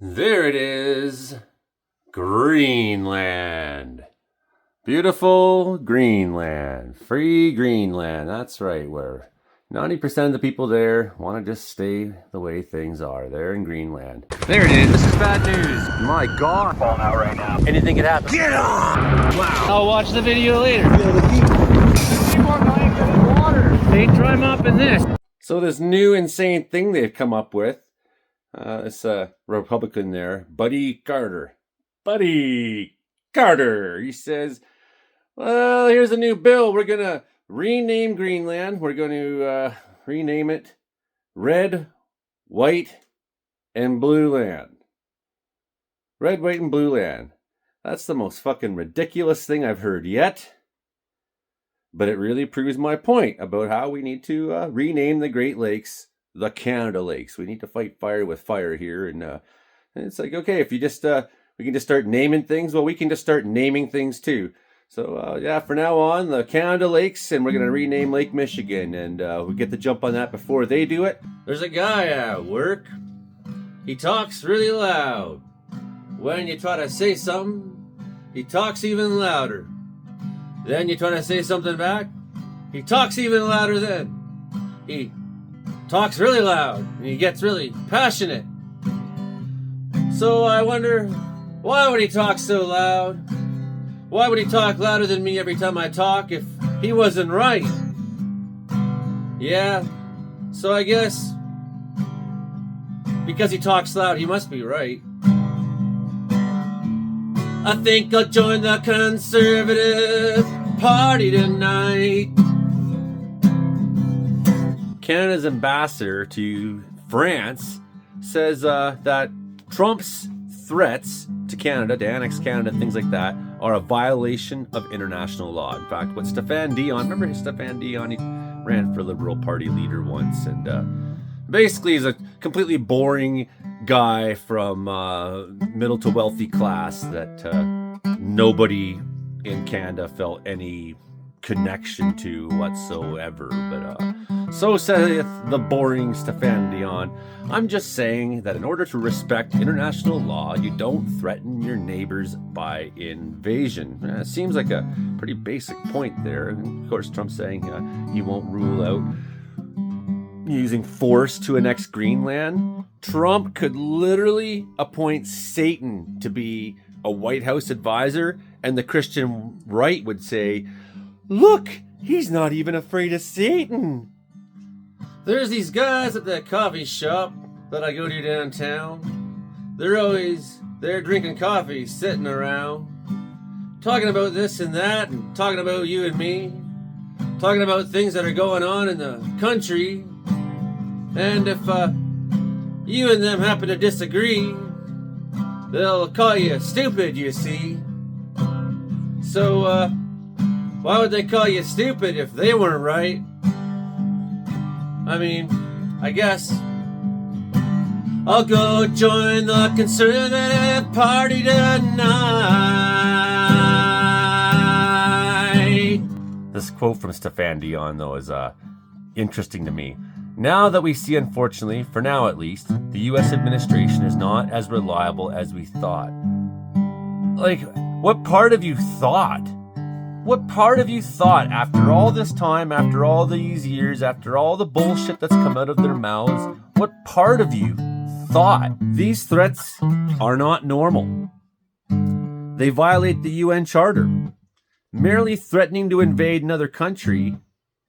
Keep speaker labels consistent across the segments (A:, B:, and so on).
A: There it is, Greenland. Beautiful Greenland, free Greenland. That's right, where 90% of the people there want to just stay the way things are. They're in Greenland. There it is. This is bad news. My God.
B: Falling out right now.
A: Anything could happen. Get on! Wow. I'll watch the video later.
B: Keep on going to the water.
A: They drum up in this. So this new insane thing they've come up with. This Republican there, Buddy Carter. Buddy Carter. He says, well, here's a new bill. We're going to rename Greenland. We're going to rename it Red, White, and Blue Land. Red, White, and Blue Land. That's the most fucking ridiculous thing I've heard yet. But it really proves my point about how we need to rename the Great Lakes the Canada Lakes. We need to fight fire with fire here. And it's like, okay, if you just, we can just start naming things, well, we can just start naming things too. So, yeah, for now on, the Canada Lakes, and we're going to rename Lake Michigan, and we get the jump on that before they do it. There's a guy at work. He talks really loud. When you try to say something, he talks even louder. Then you try to say something back, he talks even louder then. He talks really loud, and he gets really passionate. So I wonder, why would he talk so loud? Why would he talk louder than me every time I talk if he wasn't right? Yeah, so I guess because he talks loud, he must be right. I think I'll join the Conservative Party tonight. Canada's ambassador to France says that Trump's threats to Canada, to annex Canada, things like that, are a violation of international law. In fact, what Stéphane Dion, remember Stéphane Dion? He ran for Liberal Party leader once, and basically he's a completely boring guy from middle to wealthy class that nobody in Canada felt any connection to whatsoever. But so saith the boring Stéphane Dion. I'm just saying that in order to respect international law, you don't threaten your neighbors by invasion. It seems like a pretty basic point there. And of course, Trump's saying he won't rule out using force to annex Greenland. Trump could literally appoint Satan to be a White House advisor, and the Christian right would say, look, he's not even afraid of Satan. There's these guys at that coffee shop that I go to downtown. They're always there drinking coffee, sitting around, talking about this and that, and talking about you and me, talking about things that are going on in the country. And if you and them happen to disagree, they'll call you stupid, you see. So, why would they call you stupid if they weren't right? I mean, I guess I'll go join the Conservative Party tonight. This quote from Stéphane Dion, though, is interesting to me. Now that we see, unfortunately, for now at least, the U.S. administration is not as reliable as we thought. Like, what part of you thought? What part of you thought, after all this time, after all these years, after all the bullshit that's come out of their mouths, what part of you thought these threats are not normal? They violate the UN Charter. Merely threatening to invade another country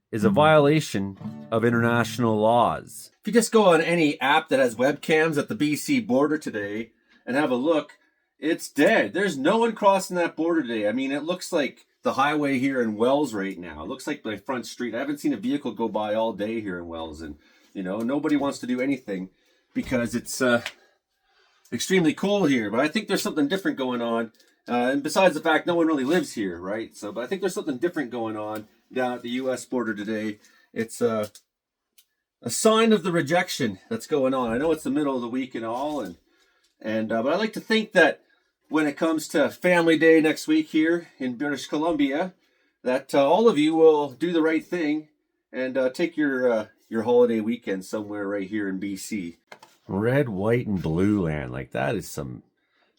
A: is a violation of international laws. If you just go on any app that has webcams at the BC border today and have a look, it's dead. There's no one crossing that border today. I mean, it looks like the highway here in Wells right now. It looks like my front street. I haven't seen a vehicle go by all day here in Wells, and you know, nobody wants to do anything because it's extremely cold here. But I think there's something different going on. And besides the fact no one really lives here, right? So, but I think there's something different going on down at the U.S. border today. It's a sign of the rejection that's going on. I know it's the middle of the week and all, but I like to think that when it comes to Family Day next week here in British Columbia, that all of you will do the right thing and take your holiday weekend somewhere right here in BC. Red, white, and blue land. Like, that is some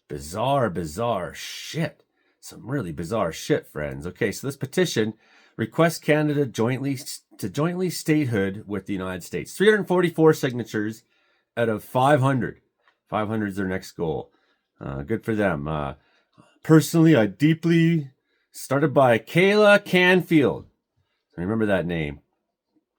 A: bizarre shit. Some really bizarre shit, friends. Okay, so this petition requests Canada jointly statehood with the United States. 344 signatures out of 500. 500 is their next goal. Good for them. Personally, I deeply... Started by Kayla Canfield. Remember that name.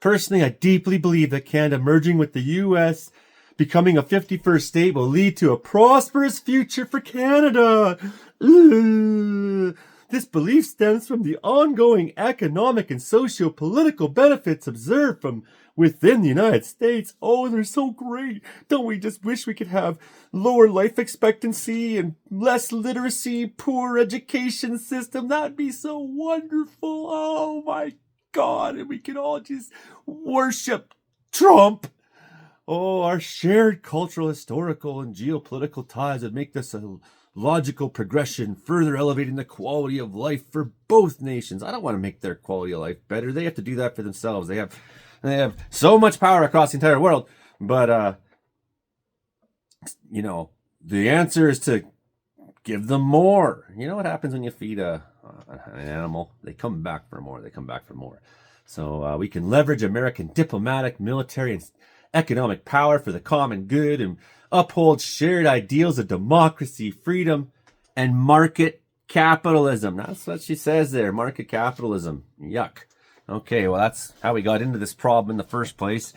A: Personally, I deeply believe that Canada merging with the U.S., becoming a 51st state, will lead to a prosperous future for Canada. This belief stems from the ongoing economic and socio-political benefits observed from within the United States. Oh, they're so great. Don't we just wish we could have lower life expectancy and less literacy, poor education system? That'd be so wonderful. Oh my God. And we could all just worship Trump. Oh, our shared cultural, historical, and geopolitical ties would make this a logical progression, further elevating the quality of life for both nations. I don't want to make their quality of life better. They have to do that for themselves. They have so much power across the entire world. But, the answer is to give them more. You know what happens when you feed an animal? They come back for more. So we can leverage American diplomatic, military, and economic power for the common good and uphold shared ideals of democracy, freedom, and market capitalism. That's what she says there, market capitalism. Yuck. Okay, well, that's how we got into this problem in the first place.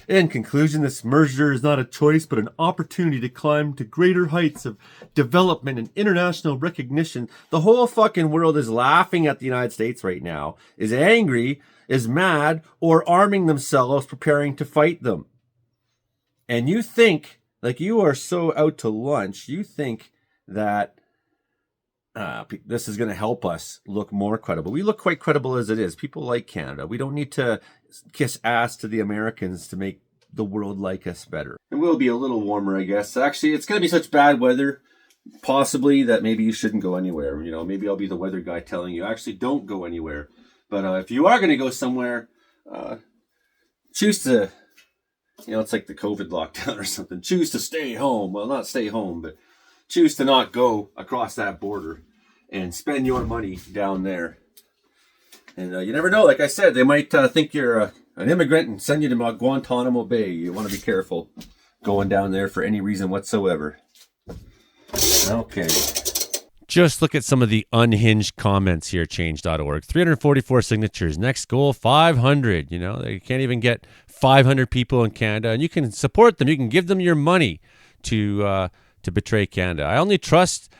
A: In conclusion, this merger is not a choice, but an opportunity to climb to greater heights of development and international recognition. The whole fucking world is laughing at the United States right now, is angry, is mad, or arming themselves, preparing to fight them. And you think, like you are so out to lunch, you think that this is going to help us look more credible. We look quite credible as it is. People like Canada. We don't need to kiss ass to the Americans to make the world like us better. It will be a little warmer, I guess. Actually, it's going to be such bad weather, possibly, that maybe you shouldn't go anywhere. Maybe I'll be the weather guy telling you, actually, don't go anywhere. But if you are going to go somewhere, choose to... it's like the COVID lockdown or something. Choose to stay home. Well, not stay home, but choose to not go across that border and spend your money down there. And you never know. Like I said, they might think you're an immigrant and send you to Guantanamo Bay. You want to be careful going down there for any reason whatsoever. Okay. Just look at some of the unhinged comments here at change.org. 344 signatures. Next goal, 500. They can't even get 500 people in Canada. And you can support them. You can give them your money to betray Canada. I only trust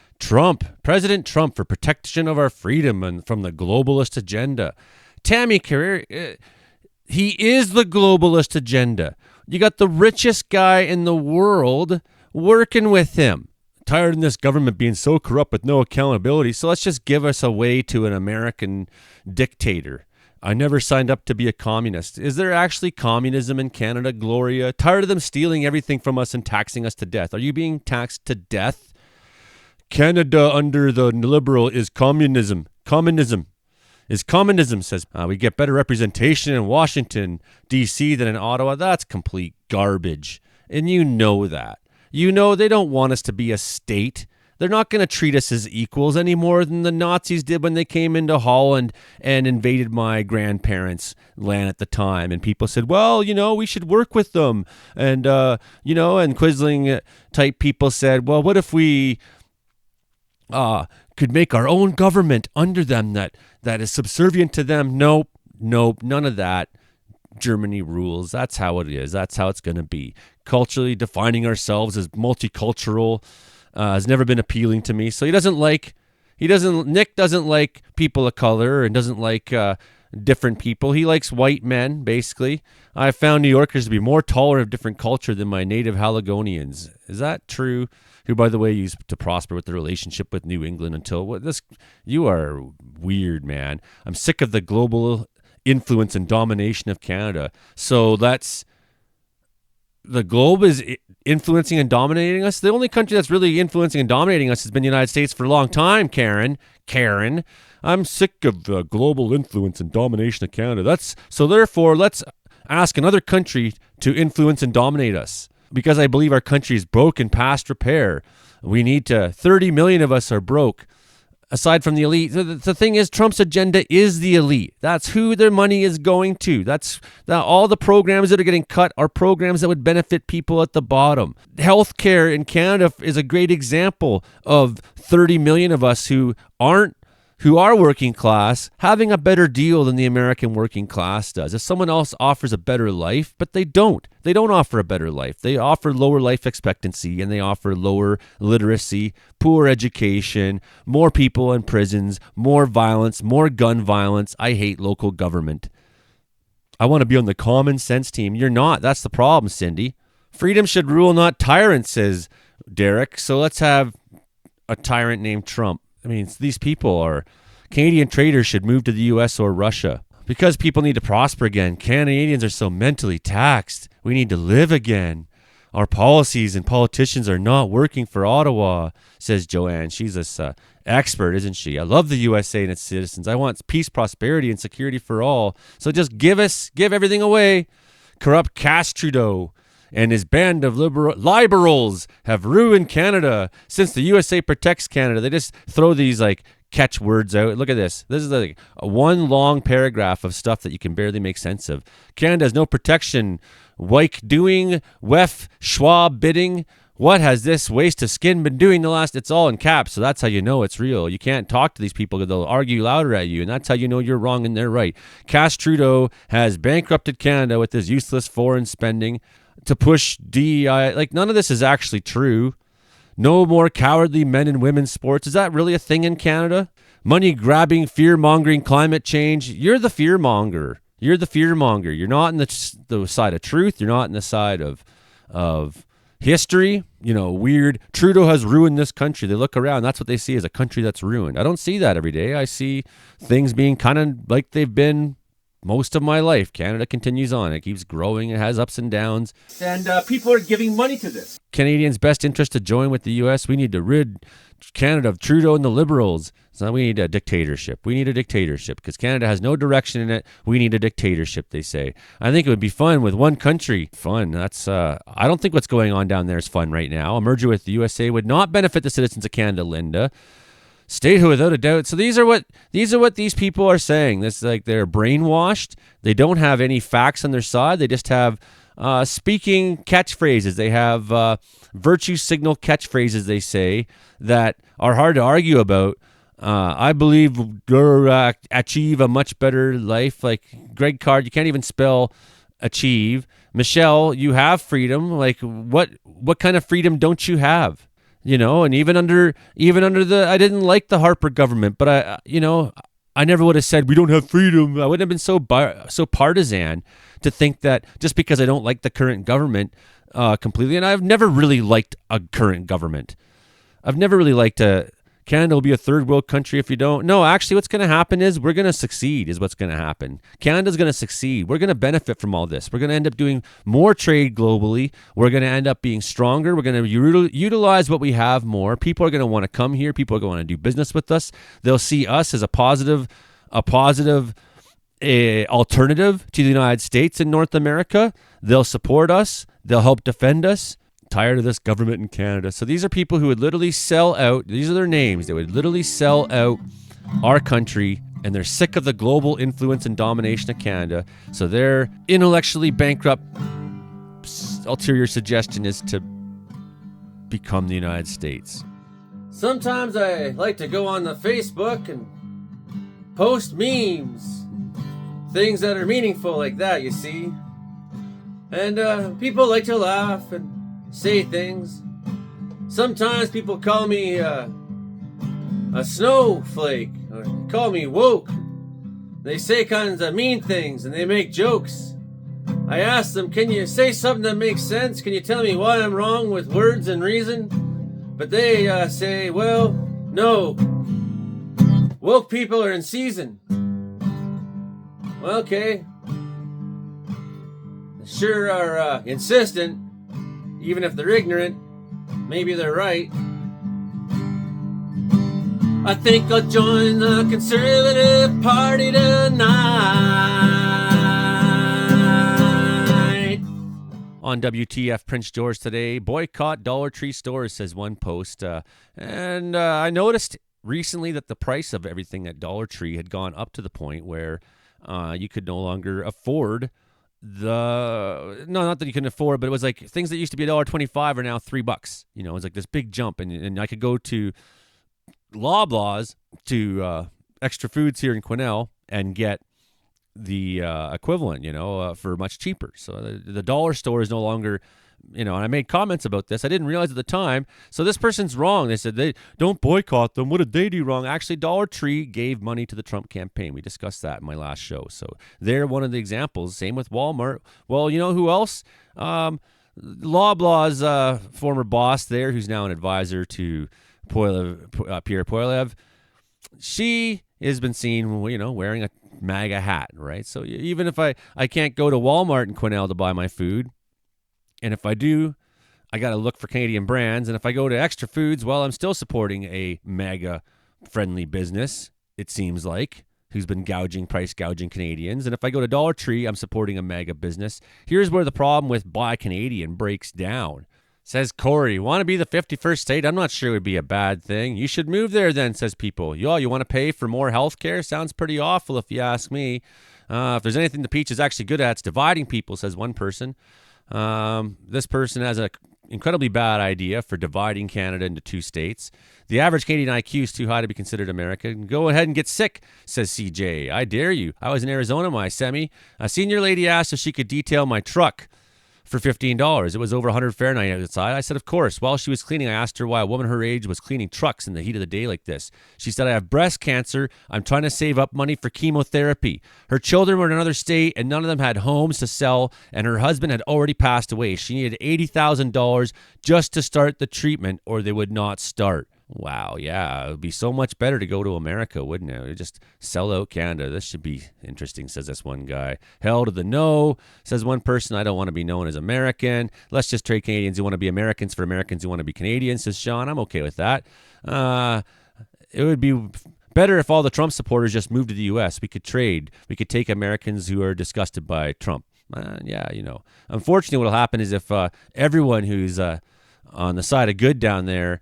A: President Trump, for protection of our freedom and from the globalist agenda. Tammy Carrere, he is the globalist agenda. You got the richest guy in the world working with him. Tired of this government being so corrupt with no accountability, so let's just give us away to an American dictator. I never signed up to be a communist. Is there actually communism in Canada, Gloria? Tired of them stealing everything from us and taxing us to death. Are you being taxed to death? Canada under the liberal is communism. Communism is communism, says we get better representation in Washington, D.C. than in Ottawa. That's complete garbage. And you know that. They don't want us to be a state. They're not going to treat us as equals any more than the Nazis did when they came into Holland and invaded my grandparents' land at the time. And people said, well, we should work with them. And, and Quisling type people said, well, what if we could make our own government under them that is subservient to them? Nope, none of that. Germany rules. That's how it is. That's how it's going to be. Culturally defining ourselves as multicultural has never been appealing to me. So Nick doesn't like people of color and doesn't like different people. He likes white men, basically. I found New Yorkers to be more tolerant of different culture than my native Haligonians. Is that true? Who, by the way, used to prosper with the relationship with New England until you are weird, man. I'm sick of the global influence and domination of Canada. So the globe is influencing and dominating us. The only country that's really influencing and dominating us has been the United States for a long time, Karen. I'm sick of global influence and domination of Canada. So therefore, let's ask another country to influence and dominate us. because I believe our country is broken past repair. 30 million of us are broke. Aside from the elite, the thing is, Trump's agenda is the elite. That's who their money is going to. All the programs that are getting cut are programs that would benefit people at the bottom. Healthcare in Canada is a great example of 30 million of us who are working class having a better deal than the American working class does. If someone else offers a better life, but they don't offer a better life. They offer lower life expectancy, and they offer lower literacy, poor education, more people in prisons, more violence, more gun violence. I hate local government. I want to be on the common sense team. You're not. That's the problem, Cindy. Freedom should rule, not tyrants, says Derek. So let's have a tyrant named Trump. I mean, these people are Canadian traders should move to the U.S. or Russia because people need to prosper again. Canadians are so mentally taxed. We need to live again. Our policies and politicians are not working for Ottawa, says Joanne. She's this expert, isn't she? I love the USA and its citizens. I want peace, prosperity, and security for all. So just give everything away. Corrupt Cass Trudeau and his band of liberals have ruined Canada. Since the USA protects Canada, they just throw these catch words out. Look at this. This is one long paragraph of stuff that you can barely make sense of. Canada has no protection. Wyke doing, Wef, Schwab bidding. What has this waste of skin been doing it's all in caps, so that's how you know it's real. You can't talk to these people because they'll argue louder at you, and that's how you know you're wrong and they're right. Cass Trudeau has bankrupted Canada with his useless foreign spending to push DEI. None of this is actually true. No more cowardly men and women's sports. Is that really a thing in Canada? Money grabbing, fear mongering, climate change. You're the fear monger. You're the fear monger. You're not on the side of truth. You're not on the side of history. Weird. Trudeau has ruined this country. They look around. That's what they see as a country that's ruined. I don't see that every day. I see things being kind of like they've been most of my life. Canada continues on. It keeps growing. It has ups and downs. And people are giving money to this. Canadians' best interest to join with the U.S. We need to rid Canada of Trudeau and the Liberals. So we need a dictatorship. We need a dictatorship because Canada has no direction in it. We need a dictatorship, they say. I think it would be fun with one country. Fun. That's I don't think what's going on down there is fun right now. A merger with the USA would not benefit the citizens of Canada, Linda. Statehood without a doubt. So these are what these people are saying. This they're brainwashed. They don't have any facts on their side. They just have speaking catchphrases. They have virtue signal catchphrases, they say, that are hard to argue about. I believe we'll achieve a much better life. Like Greg Card, you can't even spell achieve. Michelle, you have freedom. What kind of freedom don't you have? And even under the, I didn't like the Harper government, but I never would have said we don't have freedom. I wouldn't have been so partisan to think that just because I don't like the current government completely, and I've never really liked a current government. I've never really liked Canada will be a third world country if you don't. No, actually what's going to happen is we're going to succeed is what's going to happen. Canada's going to succeed. We're going to benefit from all this. We're going to end up doing more trade globally. We're going to end up being stronger. We're going to utilize what we have more. People are going to want to come here. People are going to want to do business with us. They'll see us as a positive alternative to the United States in North America. They'll support us. They'll help defend us. Tired of this government in Canada. So these are people who would literally sell out. These are their names. They would literally sell out our country, and they're sick of the global influence and domination of Canada. So their intellectually bankrupt ulterior suggestion is to become the United States. Sometimes I like to go on the Facebook and post memes, things that are meaningful like that, you see. And people like to laugh and say things. Sometimes people call me a snowflake, or call me woke. They say kinds of mean things and they make jokes. I ask them, can you say something that makes sense? Can you tell me why I'm wrong with words and reason? But they say, well, no. Woke people are in season. Well, okay. They sure are insistent. Even if they're ignorant, maybe they're right. I think I'll join the Conservative Party tonight. on WTF Prince George today. Boycott Dollar Tree stores, says one post. And I noticed recently that the price of everything at Dollar Tree had gone up to the point where you could no longer afford not that you couldn't afford, but it was like things that used to be $1.25 are now $3. You know, it was like this big jump, and I could go to Loblaws to Extra Foods here in Quesnel and get the equivalent, for much cheaper. So the dollar store is no longer, and I made comments about this. I didn't realize at the time. So this person's wrong. They said they don't boycott them. What did they do wrong? Actually, Dollar Tree gave money to the Trump campaign. We discussed that in my last show. So they're one of the examples. Same with Walmart. Well, you know who else? Loblaw's former boss there, who's now an advisor to Pierre Poilievre. She has been seen, wearing a MAGA hat, right? So even if I can't go to Walmart in Quesnel to buy my food, and if I do, I got to look for Canadian brands. And if I go to Extra Foods, well, I'm still supporting a MAGA-friendly business, it seems like, who's been price gouging Canadians. And if I go to Dollar Tree, I'm supporting a MAGA business. Here's where the problem with Buy Canadian breaks down. Says Corey, want to be the 51st state? I'm not sure it would be a bad thing. You should move there then, says people. You want to pay for more health care? Sounds pretty awful if you ask me. If there's anything the Peach is actually good at, it's dividing people, says one person. This person has an incredibly bad idea for dividing Canada into two states. The average Canadian IQ is too high to be considered American. Go ahead and get sick, says CJ. I dare you. I was in Arizona, my semi. A senior lady asked if she could detail my truck for $15. It was over 100 Fahrenheit outside. I said, of course. While she was cleaning, I asked her why a woman her age was cleaning trucks in the heat of the day like this. She said, I have breast cancer. I'm trying to save up money for chemotherapy. Her children were in another state, and none of them had homes to sell, and her husband had already passed away. She needed $80,000 just to start the treatment, or they would not start. Wow, yeah, it would be so much better to go to America, wouldn't it? We'd just sell out Canada. This should be interesting, says this one guy. Hell to the no, says one person. I don't want to be known as American. Let's just trade Canadians who want to be Americans for Americans who want to be Canadians, says Sean. I'm okay with that. It would be better if all the Trump supporters just moved to the U.S. We could trade. We could take Americans who are disgusted by Trump. Unfortunately, what will happen is if everyone who's on the side of good down there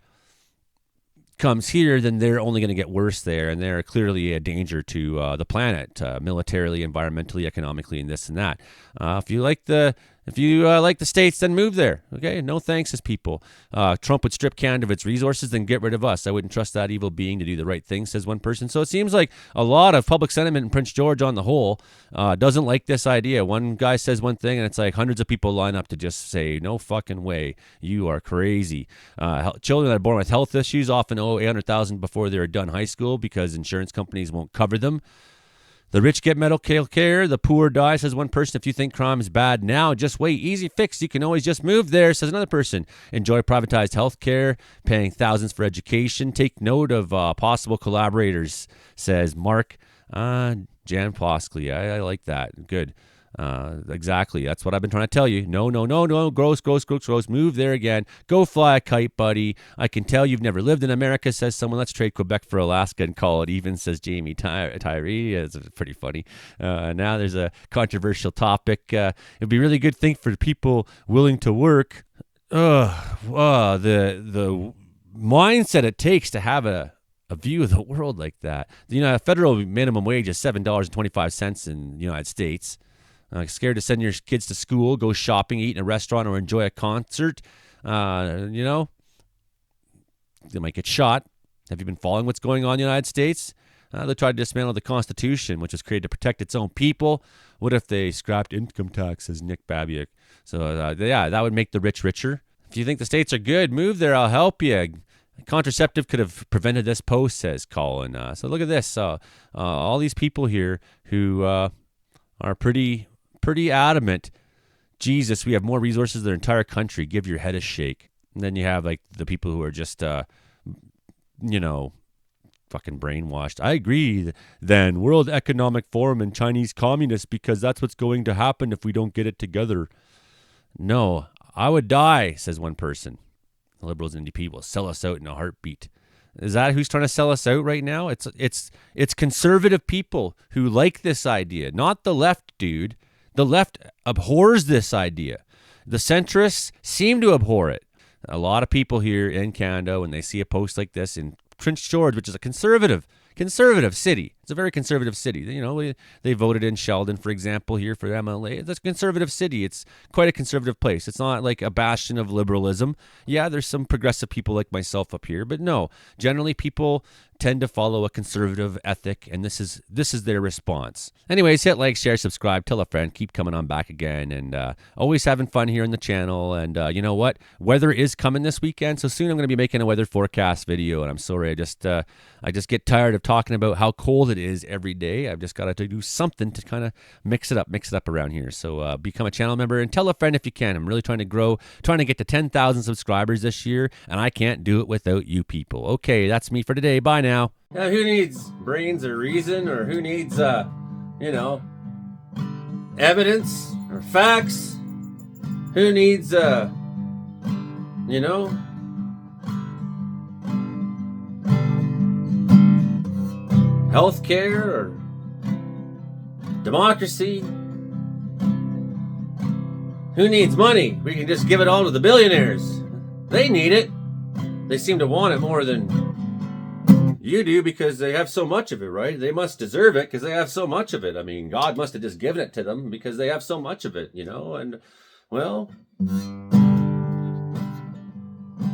A: comes here, then they're only going to get worse there, and they're clearly a danger to the planet, militarily, environmentally, economically, and this and that. If you like the states, then move there. Okay, no thanks, says people. Trump would strip Canada of its resources, then get rid of us. I wouldn't trust that evil being to do the right thing, says one person. So it seems like a lot of public sentiment in Prince George, on the whole, doesn't like this idea. One guy says one thing, and it's like hundreds of people line up to just say, "No fucking way, you are crazy." Children that are born with health issues often owe $800,000 before they're done high school because insurance companies won't cover them. The rich get medical care, the poor die, says one person. If you think crime is bad now, just wait. Easy fix. You can always just move there, says another person. Enjoy privatized health care, paying thousands for education. Take note of possible collaborators, says Mark. Jan Ploskley. I like that. Good. Exactly. That's what I've been trying to tell you. No. Gross. Move there again. Go fly a kite, buddy. I can tell you've never lived in America, says someone. Let's trade Quebec for Alaska and call it even, says Jamie Tyree. It's pretty funny. Now there's a controversial topic. It'd be a really good thing for people willing to work. The mindset it takes to have a view of the world like that. A federal minimum wage is $7.25 in the United States. Scared to send your kids to school, go shopping, eat in a restaurant, or enjoy a concert. They might get shot. Have you been following what's going on in the United States? They tried to dismantle the Constitution, which was created to protect its own people. What if they scrapped income tax, says Nick Babiak? So, that would make the rich richer. If you think the states are good, move there. I'll help you. Contraceptive could have prevented this post, says Colin. So look at this. All these people here who are pretty adamant. Jesus, we have more resources than their entire country. Give your head a shake. And then you have like the people who are just, fucking brainwashed. I agree. Then World Economic Forum and Chinese communists, because that's what's going to happen if we don't get it together. No, I would die, says one person. The liberals and NDP will sell us out in a heartbeat. Is that who's trying to sell us out right now? It's conservative people who like this idea, not the left, dude. The left abhors this idea. the centrists seem to abhor it. A lot of people here in Canada, when they see a post like this in Prince George, which is a conservative city. It's a very conservative city. You know, they voted in Sheldon, for example, here for MLA. It's a conservative city. It's quite a conservative place. It's not like a bastion of liberalism. Yeah, there's some progressive people like myself up here, but no, generally people tend to follow a conservative ethic, and this is their response. Anyways, hit like, share, subscribe, tell a friend, keep coming on back again, and always having fun here on the channel. And you know what? Weather is coming this weekend, so soon I'm going to be making a weather forecast video, and I'm sorry, I just get tired of talking about how cold it is every day. I've just got to do something to kind of mix it up around here. So become a channel member and tell a friend if you can. I'm really trying to grow, trying to get to 10,000 subscribers this year, and I can't do it without you people. Okay, that's me for today. Bye now. Now, who needs brains or reason, or who needs, evidence or facts? Who needs, healthcare or democracy? Who needs money? We can just give it all to the billionaires. They need it. They seem to want it more than you do because they have so much of it, right? They must deserve it because they have so much of it. I mean, God must have just given it to them because they have so much of it, and, well,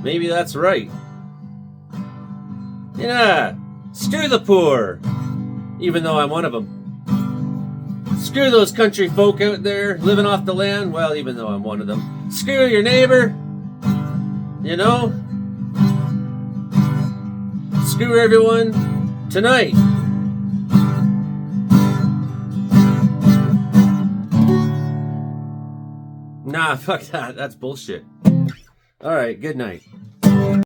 A: maybe that's right. Yeah, screw the poor, even though I'm one of them. Screw those country folk out there living off the land, well, even though I'm one of them. Screw your neighbor, Screw everyone tonight. Nah, fuck that. That's bullshit. All right, good night.